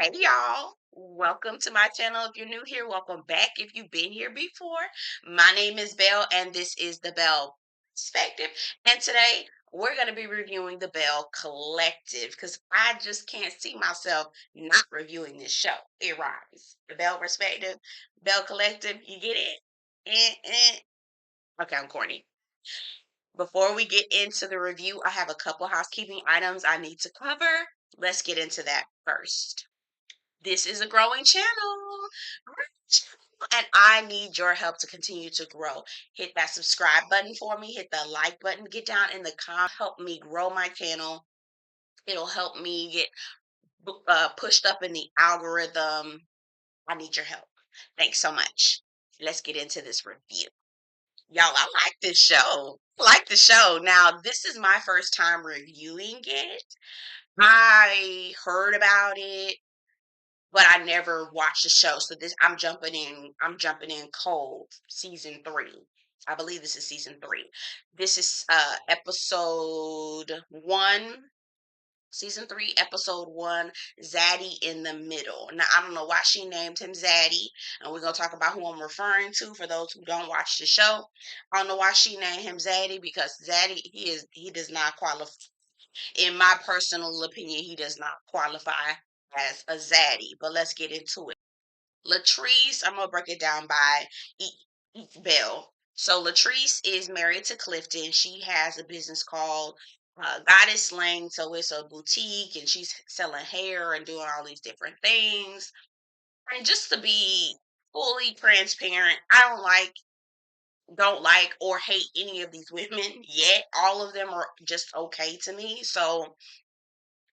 Hey y'all, welcome to my channel. If you're new here, welcome back. If you've been here before, my name is Belle and this is the Belle Perspective. And today we're going to be reviewing the Belle Collective because I just can't see myself not reviewing this show. It rhymes. The Belle Perspective, Belle Collective, you get it? Okay, I'm corny. Before we get into the review, I have a couple housekeeping items I need to cover. Let's get into that first. This is a growing channel, and I need your help to continue to grow. Hit that subscribe button for me, hit the like button, get down in the comments, help me grow my channel. It'll help me get pushed up in the algorithm. I need your help. Thanks so much. Let's get into this review. Y'all, I like this show. Like the show. Now, this is my first time reviewing it. I heard about it, but I never watched the show. So this I'm jumping in cold. Season 3. I believe this is season 3. This is episode 1, season 3, episode 1, Zaddy in the middle. Now I don't know why she named him Zaddy, and we're gonna talk about who I'm referring to for those who don't watch the show. I don't know why she named him Zaddy because Zaddy he does not qualify, in my personal opinion, he does not qualify as a zaddy, but let's get into it. Latrice, I'm gonna break it down by each Belle. So Latrice is married to Clifton. She has a business called Goddess Slang. So it's a boutique, and she's selling hair and doing all these different things. And just to be fully transparent, I don't like or hate any of these women yet. All of them are just okay to me. So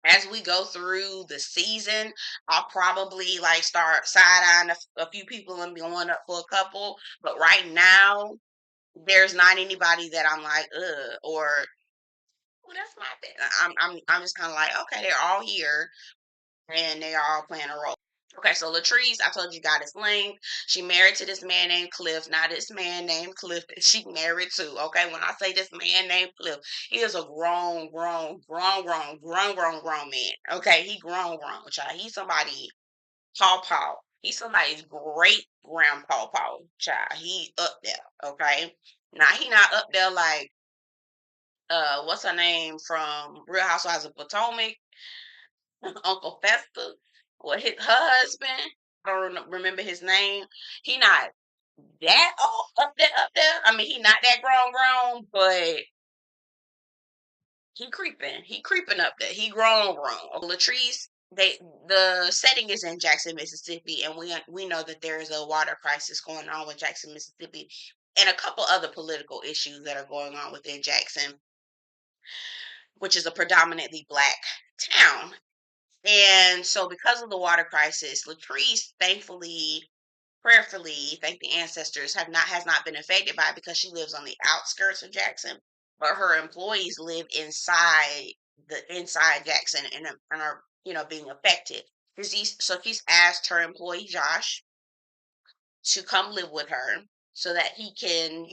as we go through the season, I'll probably like start side eyeing a few people and going up for a couple. But right now, there's not anybody that I'm like, or well, that's my thing. I'm just kind of like, okay, they're all here and they are all playing a role. Okay, so Latrice, I told you, got his link. She married to this man named Cliff. Now, this man named Cliff that she married to. Okay, when I say this man named Cliff, he is a grown man. Okay, he grown, child. He's somebody paw. He's somebody's great grandpa child. He up there. Okay, now he not up there like what's her name from Real Housewives of Potomac, Uncle Fester, or her husband. I don't remember his name. He not that old up there. I mean, he not that grown, but he creeping. He creeping up there. He grown. Latrice, the setting is in Jackson, Mississippi, and we know that there is a water crisis going on with Jackson, Mississippi, and a couple other political issues that are going on within Jackson, which is a predominantly black town. And so, because of the water crisis, Latrice, thankfully, prayerfully, thank the ancestors, has not been affected by it because she lives on the outskirts of Jackson, but her employees live inside Jackson and are being affected. So she's asked her employee Josh to come live with her so that he can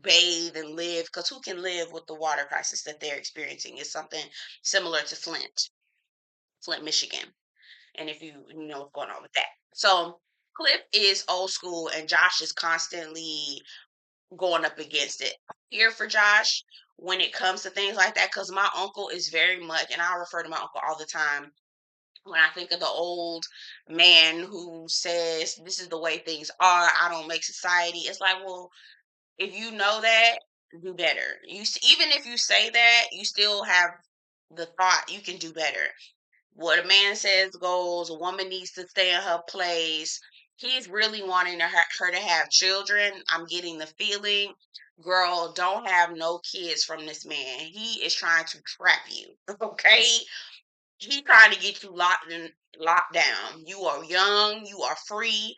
bathe and live, because who can live with the water crisis that they're experiencing? Is something similar to Flint, Michigan. And if you know what's going on with that. So Cliff is old school and Josh is constantly going up against it. Here for Josh when it comes to things like that, because my uncle is very much, and I refer to my uncle all the time when I think of the old man who says, this is the way things are, I don't make society. It's like, well, if you know that, do better. Even if you say that, you still have the thought you can do better. What a man says goes. A woman needs to stay in her place. He's really wanting her to have children. I'm getting the feeling, girl, don't have no kids from this man. He is trying to trap you. Okay? He's trying to get you locked down. You are young. You are free.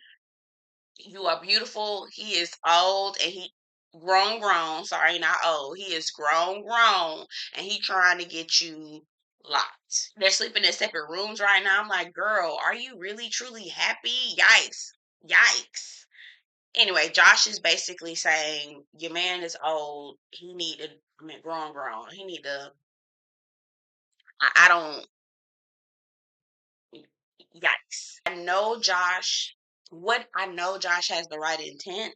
You are beautiful. He is old and he grown. Sorry, not old. He is grown, and he trying to get you locked. They're sleeping in separate rooms right now. I'm like, girl, are you really truly happy? Yikes. Anyway, Josh is basically saying your man is old. He need to, I mean, grown. He need to. I don't. Yikes. I know Josh has the right intent,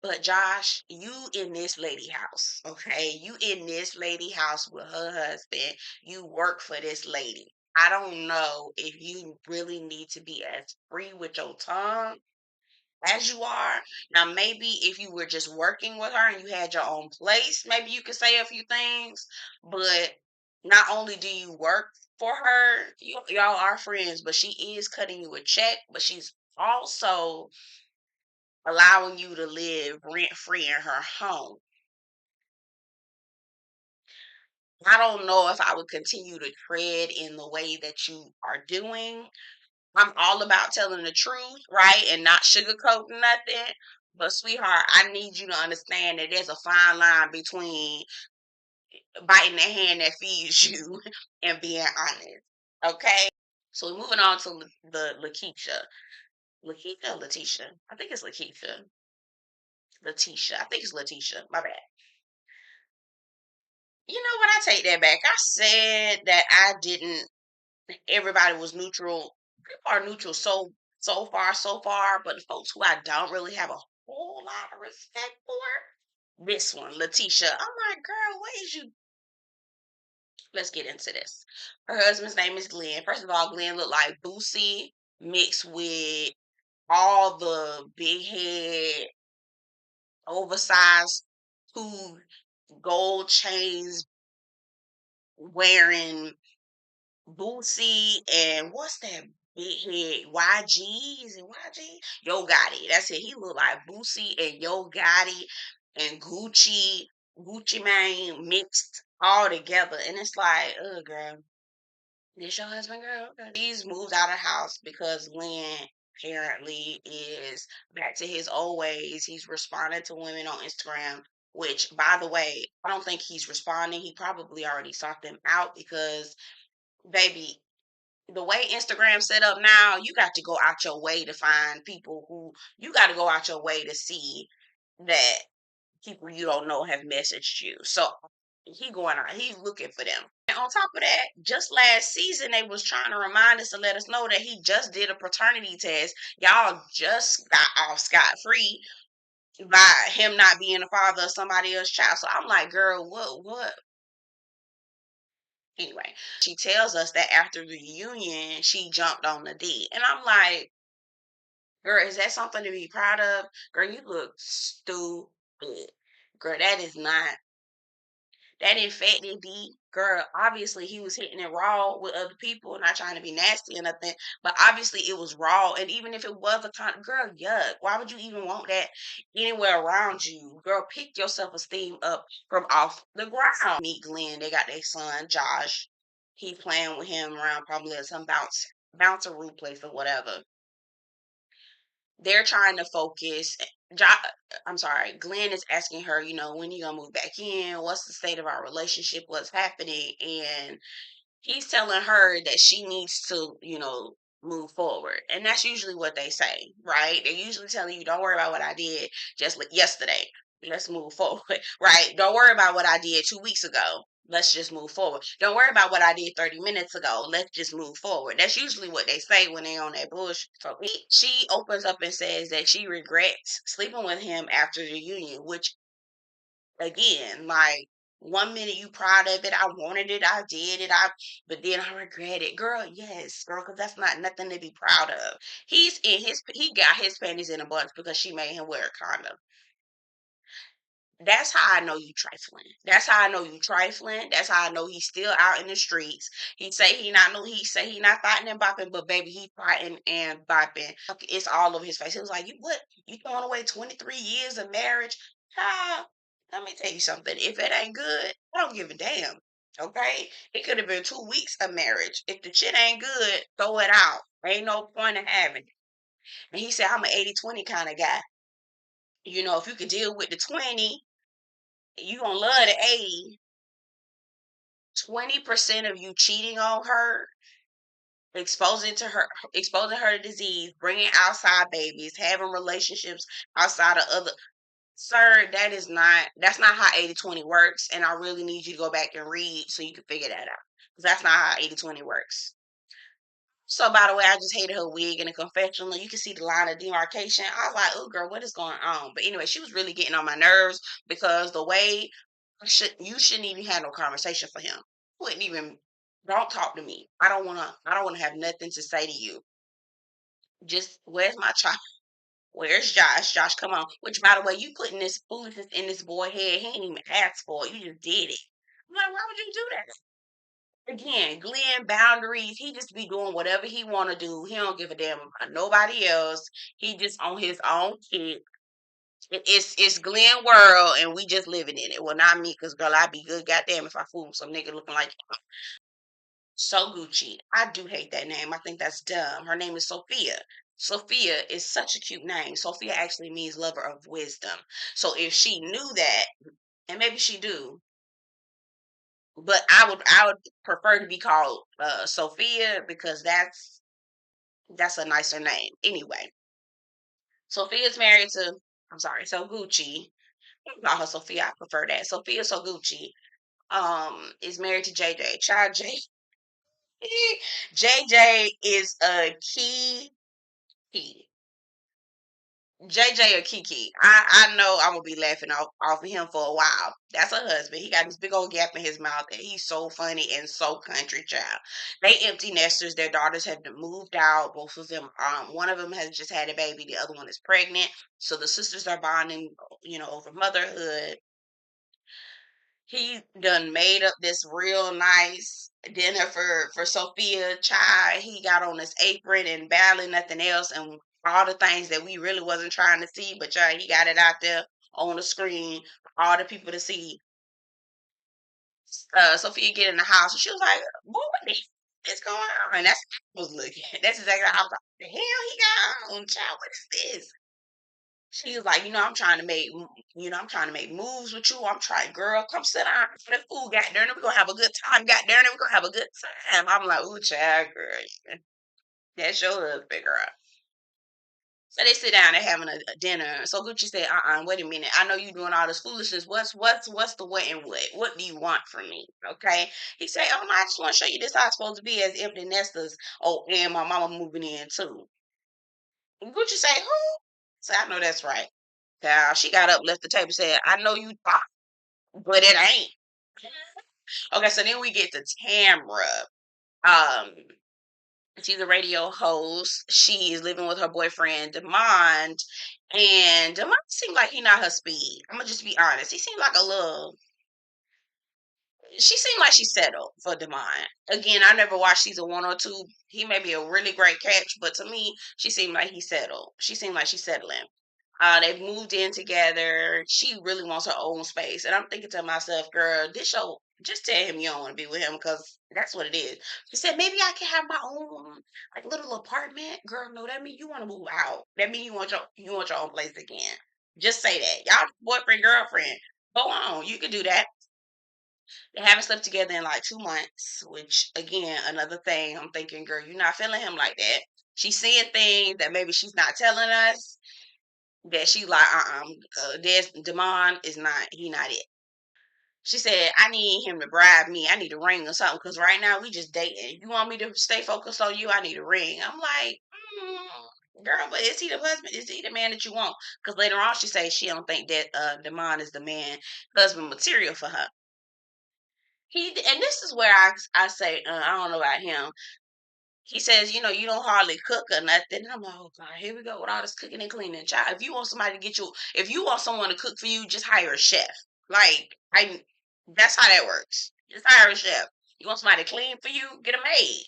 but Josh, you in this lady house, okay? You in this lady house with her husband. You work for this lady. I don't know if you really need to be as free with your tongue as you are. Now, maybe if you were just working with her and you had your own place, maybe you could say a few things. But not only do you work for her, y'all are friends, but she is cutting you a check, but she's also allowing you to live rent free in her home. I don't know if I would continue to tread in the way that you are doing. I'm all about telling the truth, right? And not sugarcoating nothing. But sweetheart, I need you to understand that there's a fine line between biting the hand that feeds you and being honest. Okay? So we're moving on to the Lakeisha. Lakeisha or Lateshia? I think it's Lakeisha. Lateshia. I think it's Lateshia. My bad. You know what? I take that back. I said that I didn't everybody was neutral. People are neutral so far, but the folks who I don't really have a whole lot of respect for, this one, Lateshia. I'm like, girl, what is you? Let's get into this. Her husband's name is Glen. First of all, Glen looked like Boosie mixed with all the big head, oversized, two gold chains wearing Boosie and what's that big head YG? Is it YG? Yo Gotti. That's it. He look like Boosie and Yo Gotti and Gucci Mane mixed all together. And it's like, oh girl, this your husband, girl? Okay. He's moved out of the house because Glenn apparently is back to his old ways. He's responding to women on Instagram, which by the way, I don't think he's responding. He probably already sought them out because baby, the way Instagram set up now, you got to go out your way to find people who you got to go out your way to see that people you don't know have messaged you. So he going out, he's looking for them. And on top of that, just last season they was trying to remind us to let us know that he just did a paternity test. Y'all just got off scot free by him not being the father of somebody else's child. So I'm like, girl, what? Anyway, she tells us that after the reunion, she jumped on the D. And I'm like, girl, is that something to be proud of? Girl, you look stupid. Girl, that infected D. Girl, obviously he was hitting it raw with other people, not trying to be nasty or nothing, but obviously it was raw. And even if it was a girl, yuck, why would you even want that anywhere around you? Girl, pick your self esteem up from off the ground. Meet Glenn, they got their son, Josh. He playing with him around probably at some bouncer room place or whatever. They're trying to focus. Jo- I'm sorry, Glenn is asking her, when you gonna move back in? What's the state of our relationship? What's happening? And he's telling her that she needs to, move forward. And that's usually what they say, right? They're usually telling you, don't worry about what I did just yesterday. Let's move forward, right? Don't worry about what I did 2 weeks ago. Let's just move forward. Don't worry about what I did 30 minutes ago. Let's just move forward. That's usually what they say when they're on that bullshit. So she opens up and says that she regrets sleeping with him after the union, which again, like 1 minute you proud of it, I wanted it, I did it, but then I regret it. Girl, yes, girl, because that's not nothing to be proud of. He got his panties in a bunch because she made him wear a condom. That's how I know you trifling. That's how I know you trifling. That's how I know he's still out in the streets. He say he not fighting and bopping, but baby, he fighting and bopping. It's all over his face. He was like, You throwing away 23 years of marriage? Child, let me tell you something. If it ain't good, I don't give a damn. Okay? It could have been 2 weeks of marriage. If the shit ain't good, throw it out. Ain't no point in having it. And he said, I'm an 80-20 kind of guy. If you could deal with the 20, you gonna love the 80. 20% of you cheating on her, exposing her to disease, bringing outside babies, having relationships outside of other. Sir, that's not how 80-20 works. And I really need you to go back and read so you can figure that out. 'Cause that's not how 80-20 works. So by the way, I just hated her wig in the confessional. You can see the line of demarcation. I was like, "Oh, girl, what is going on?" But anyway, she was really getting on my nerves because the way you shouldn't even have no conversation for him. Wouldn't even don't talk to me. I don't wanna. I don't wanna have nothing to say to you. Just where's my child? Where's Josh? Josh, come on. Which, by the way, you putting this foolishness in this boy head. He ain't even asked for it. You just did it. I'm like, why would you do that? Again, Glenn boundaries. He just be doing whatever he want to do. He don't give a damn about nobody else. He just on his own kick. It's Glenn world, and we just living in it. Well, not me, cause girl, I'd be good. Goddamn, if I fool some nigga looking like Sogucci. I do hate that name. I think that's dumb. Her name is Sophia. Sophia is such a cute name. Sophia actually means lover of wisdom. So if she knew that, and maybe she do, but I would prefer to be called Sophia because that's a nicer name. Anyway, Sophia's married to I'm sorry, Sogucci. Call her Sophia. I prefer that. Sophia Sogucci is married to JJ. Child JJ is a key. JJ or Kiki. I know I'm gonna be laughing off of him for a while. That's her husband. He got this big old gap in his mouth, and he's so funny and so country child. They empty nesters. Their daughters have moved out. Both of them. One of them has just had a baby. The other one is pregnant. So the sisters are bonding, over motherhood. He done made up this real nice dinner for Sophia child. He got on his apron and barely nothing else, and all the things that we really wasn't trying to see, but child, he got it out there on the screen for all the people to see. Sophia get in the house, and she was like, "Boy, what is going on?" And that's what I was looking. That's exactly how I was like, "The hell he got on, child? What is this?" She was like, I'm trying to make moves with you. I'm trying, girl, come sit down. That food got there, and we're gonna have a good time. Got there, and we're gonna have a good time. I'm like, ooh, child, girl, that's your husband, girl. So they sit down, they're having a dinner. So Gucci said, wait a minute. I know you doing all this foolishness. What's the what and what? What do you want from me? Okay. He said, oh no, I just want to show you this how it's supposed to be as empty nesters. Oh, and my mama moving in too. And Gucci say, who? Say, I know that's right. She got up, left the table, said, I know you thought, but it ain't. Okay, so then we get to Tambra. Um, she's a radio host. She is living with her boyfriend, Demond. And Demond seemed like he not her speed. I'm gonna just be honest. He seemed like a little she seemed like she settled for Demond. Again, I never watched season 1 or 2. He may be a really great catch, but to me, she seemed like he settled. She seemed like she's settling. They've moved in together. She really wants her own space. And I'm thinking to myself, girl, this show, just tell him you don't want to be with him because that's what it is. She said, maybe I can have my own like little apartment. Girl, no, that means you want to move out. That means you want your own place again. Just say that. Y'all boyfriend, girlfriend. Go on. You can do that. They haven't slept together in like 2 months, which again, another thing I'm thinking, girl, you're not feeling him like that. She's seeing things that maybe she's not telling us that she like, there's Demond is not, he not it. She said, I need him to bribe me. I need a ring or something because right now we just dating. You want me to stay focused on you? I need a ring. I'm like, girl, but is he the husband? Is he the man that you want? Because later on she says she don't think that Demond is the man, husband material for her. And this is where I say, I don't know about him. He says, you don't hardly cook or nothing. And I'm like, oh God, here we go with all this cooking and cleaning. Child, if you want someone to cook for you, just hire a chef. Like, that's how that works. Just hire a chef. You want somebody to clean for you, get a maid.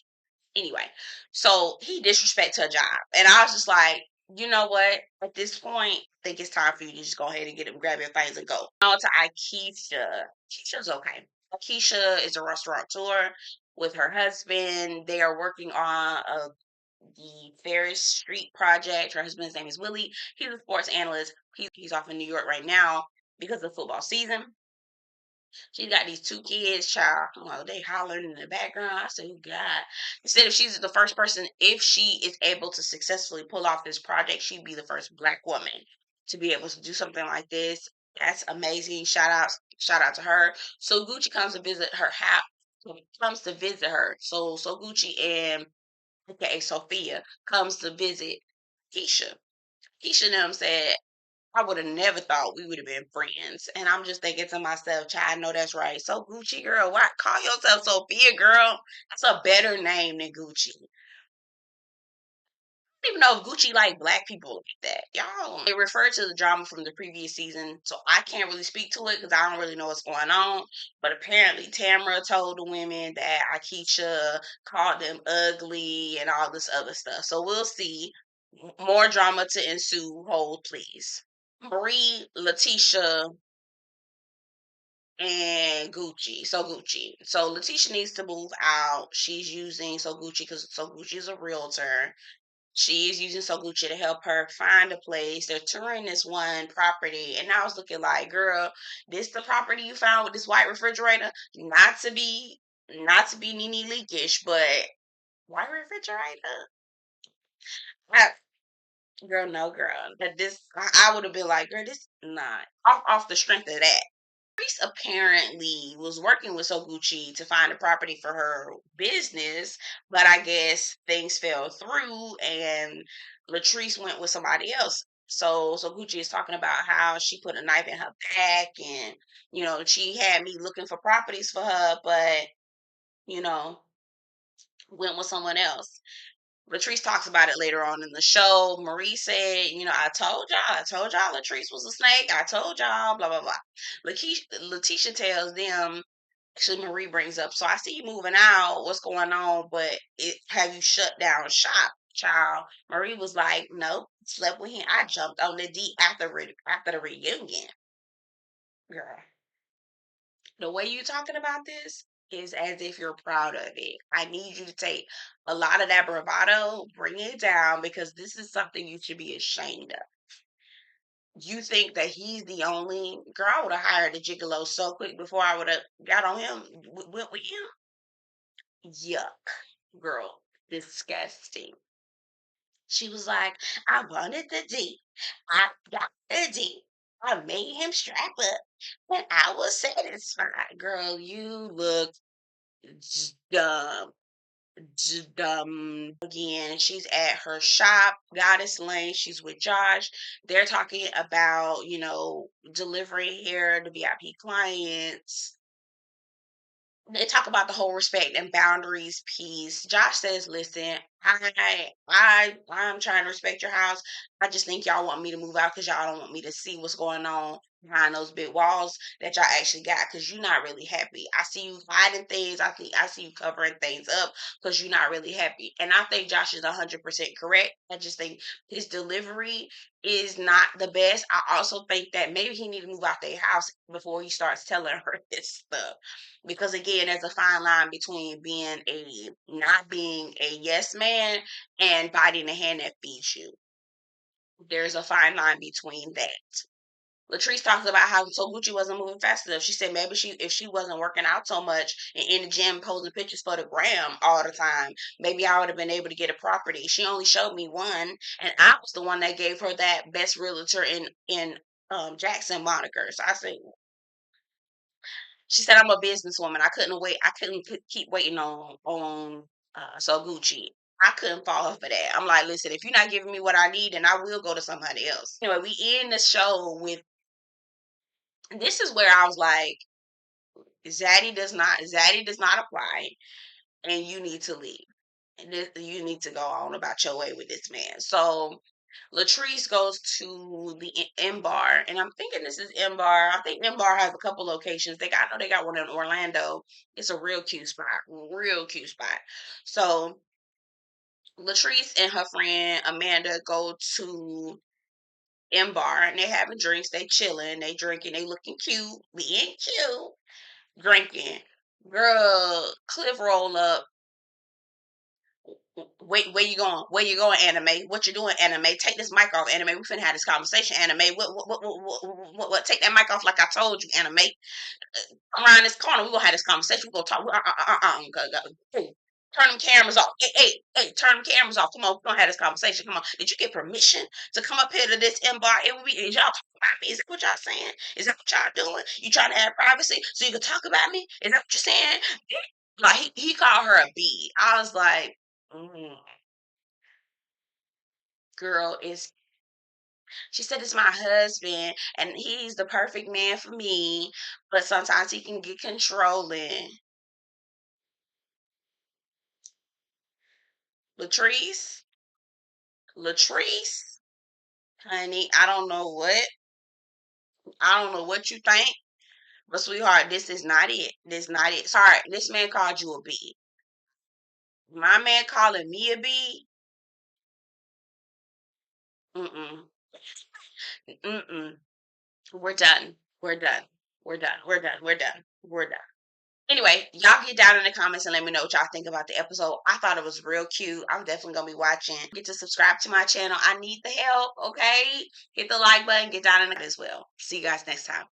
Anyway, so he disrespects her job. And I was just like, you know what? At this point, I think it's time for you to just go ahead and get him, grab your things and go. On to Akeisha. Keisha's okay. Akeisha is a restaurateur with her husband. They are working on the Ferris Street project. Her husband's name is Willie. He's a sports analyst. He's off in New York right now because of football season. She's got these 2 kids, child. Oh, they hollering in the background. I said, oh, God. Instead, if she's the first person, if she is able to successfully pull off this project, she'd be the first Black woman to be able to do something like this. That's amazing. Shout out to her. So Gucci comes to visit her house. Comes to visit her. So Gucci and aka Sophia, comes to visit Keisha. Keisha and them said, I would have never thought we would have been friends. And I'm just thinking to myself, child, I know that's right. So Gucci girl, why call yourself Sophia girl? That's a better name than Gucci. Don't even know if Gucci like black people like that. Y'all, they refer to the drama from the previous season, so I can't really speak to it because I don't really know what's going on. But apparently, Tambra told the women that Akeisha called them ugly and all this other stuff. So we'll see. More drama to ensue. Hold, please. Marie, Lateshia, and Gucci. So Gucci. So Lateshia needs to move out. She's using Sogucci because Sogucci is a realtor. She's using Sogucci to help her find a place. They're touring this one property, and I was looking like, girl, this the property you found with this white refrigerator? Not to be Nene leakish, but white refrigerator? I, girl, no, girl. That this, I would have been like, girl, this not off the strength of that. Latrice apparently was working with Sogucci to find a property for her business, but I guess things fell through and Latrice went with somebody else. So Gucci is talking about how she put a knife in her back and she had me looking for properties for her, but you know went with someone else. Latrice talks about it later on in the show. Marie said, I told y'all Latrice was a snake. I told y'all, blah, blah, blah. Letitia tells them, actually, Marie brings up, so I see you moving out. What's going on? But have you shut down shop, child? Marie was like, nope, slept with him. I jumped on the deep after the reunion. Girl, the way you talking about this is as if you're proud of it. I need you to take a lot of that bravado, bring it down because this is something you should be ashamed of. You think that he's the only girl? I would have hired a gigolo so quick before I would have got on him, went with him. Yuck, girl, disgusting. She was like, I wanted the D. I got the D. I made him strap up, and I was satisfied. Girl, you look dumb. Dumb again. She's at her shop, Goddess Lane. She's with Josh. They're talking about, delivering hair to VIP clients. They talk about the whole respect and boundaries piece. Josh says, "Listen, I'm trying to respect your house. I just think y'all want me to move out because y'all don't want me to see what's going on behind those big walls that y'all actually got because you're not really happy. I see you hiding things. I see you covering things up because you're not really happy. And I think Josh is 100% correct. I just think his delivery is not the best. I also think that maybe he need to move out their house before he starts telling her this stuff because again there's a fine line between not being a yes man and biting the hand that feeds you. There's a fine line between that. Latrice talks about how Sogucci wasn't moving fast enough. She said maybe if she wasn't working out so much and in the gym posing pictures for the gram all the time, maybe I would have been able to get a property. She only showed me one, and I was the one that gave her that best realtor in Jackson moniker. So I said, she said, I'm a businesswoman. I couldn't wait. I couldn't keep waiting on So Gucci. I couldn't fall for that. I'm like, listen, if you're not giving me what I need, then I will go to somebody else. Anyway, we end the show with this is where I was like, Zaddy does not apply, and you need to leave. And you need to go on about your way with this man. So Latrice goes to the M Bar, and I'm thinking this is M Bar. I think M Bar has a couple locations. I know they got one in Orlando. It's a real cute spot. So Latrice and her friend Amanda go to M Bar, and they having drinks. They chilling. They drinking. They looking cute, being cute, drinking. Girl, Cliff roll up. Wait, where you going? Where you going, anime? What you doing, anime? Take this mic off, anime. We finna have this conversation, anime. What? Take that mic off like I told you, anime. Around this corner, we gonna have this conversation. We gonna talk. Hey, turn them cameras off. Hey, turn them cameras off. Come on, we gonna have this conversation. Come on. Did you get permission to come up here to this bar? Is y'all talking about me? Is that what y'all saying? Is that what y'all doing? You trying to have privacy so you can talk about me? Is that what you're saying? Like he called her a bee. I was like, mm. girl is, she said, it's my husband and he's the perfect man for me, but sometimes he can get controlling. Latrice, Latrice, honey, I don't know what you think, but sweetheart, this is not it. This not it. Sorry, this man called you a B. My man calling me a B. Mm-mm. Mm-mm. We're done. We're done. We're done. We're done. We're done. We're done. Anyway, y'all get down in the comments and let me know what y'all think about the episode. I thought it was real cute. I'm definitely gonna be watching. Get to subscribe to my channel. I need the help. Okay, hit the like button. Get down in it as well. See you guys next time.